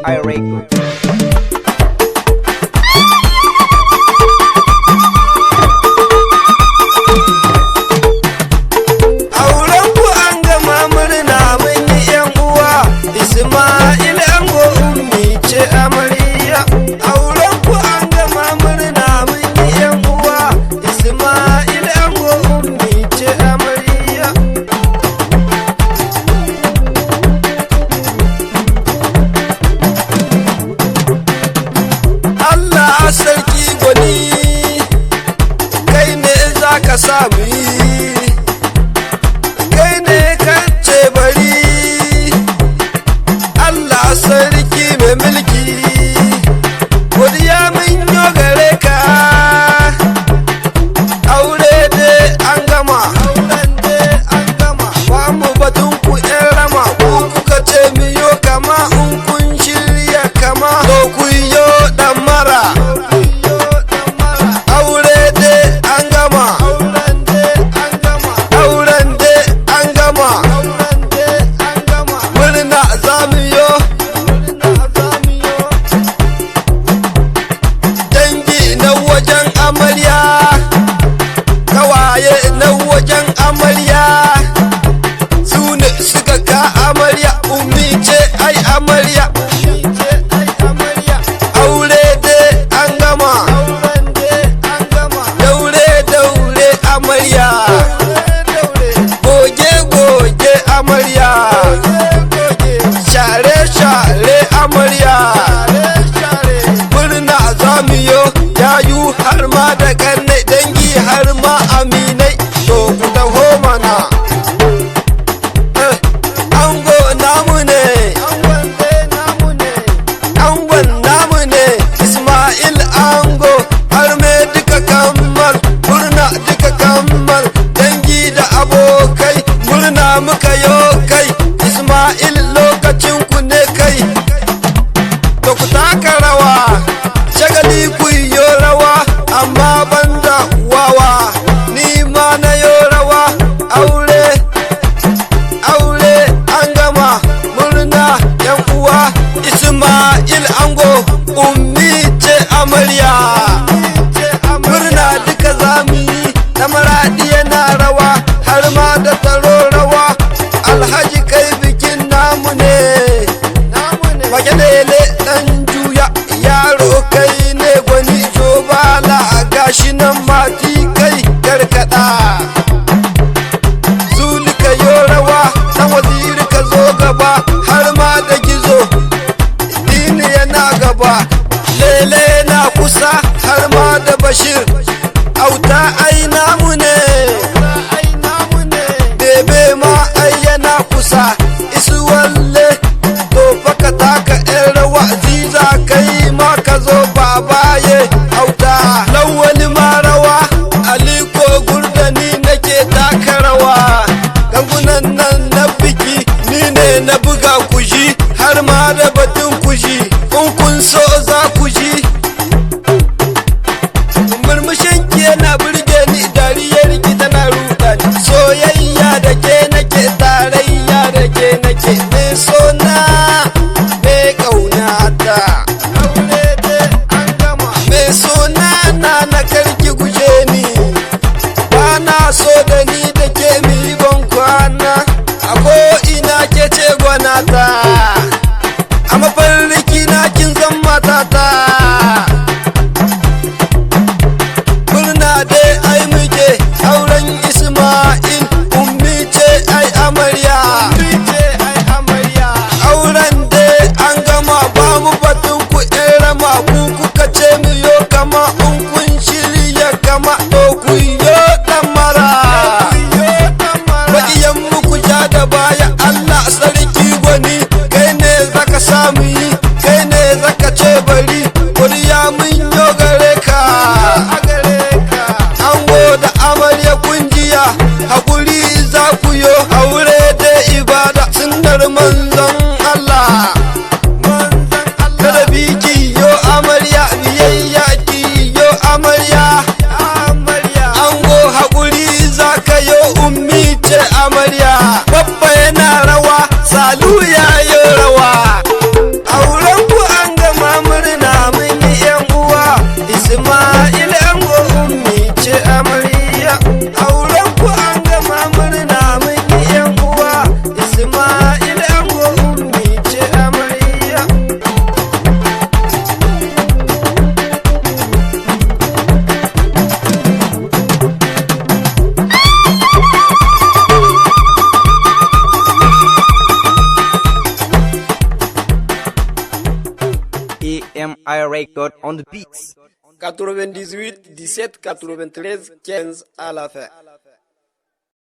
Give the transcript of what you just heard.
I record. Ismail ango ummi ce amarya auren ku an gama murna mun yi yan uwa Ismail ango ummi ce amarya Allah sarki gwani kai ne zaka samu kai ne kace bari sarki mai mulki godiya min yo gare ka aure dai an gama ba mu batun ku yan rama ko kuka ce mi yo kama in kun shirya kama to ku yo dan mara aure dai an gama auren dai an gama murna zamu yo amarya kawaye na wajen amarya su ne suka ka amarya ummi ce ai amarya aure dai an gama daure amarya goge amarya share amarya murna zamu yo yayu har ma da kannai dangi har ma aminai to ku taho mana ango namu ne angon namu ne Ismail ango har me duka kammal murna duka kammal dangi da abokai murna muka yo kai Ismail lokacin ku ne kai to ku taka rawa shagali ku yo rawa amma banda wawa ni ma na yo rawa aure an gama murna yan uwa Ismail ango ummi ce amarya murna duka zamu yi na maradi yana rawa har ma da taro rawa alhaji kai bikin namu ne magelele dan juya yaro kai ne gwani jobala gashi nan mati kai karkada zulika yo rawa dan waziri ka zo gaba har ma da gizo dini yana gaba lele na kusa har ma da bashir auta ai namu ne bebe ma ai yana kusa isu walle to faka taka yan rawa ziza kai ma ka zo babaye auta lawali ma rawa aliko gurdani nake taka rawa gangunan nan na biki ni ne na buga kuji har ma da batun kuji in kun so za ku ji murmushin ki yana burge ni dariyar ki tana ruɗa soyayya da ke nake tarayya da ke nake me sona me kaunata me sona na karki guje ni ba na so da ni da ke mi ban kwana a ko ina ke ce gwanata a mafarki na kin zan matata murna dai ai muke auren Ismail ummi ce ai amarya auren dai an gama ba mu batun ku yan rama ku kuka ce mu yo kama in kun shirya kama to ku yo damara ba'iyan muku ja da baya Allah sarki gwani kai ne zaka samu yi kai ne zaka ce bari kuriya mun yo gare ka ango da amarya kungiya hakuri za ku yo aure da ibada sunnar manzon Allah kada biki yo amarya biyayya ki yo amarya ango hakuri za ka yo ummi ce amarya babba yana rawa salu ya yo rawa EMI record on the beats. 98 17 93 15 à la fin.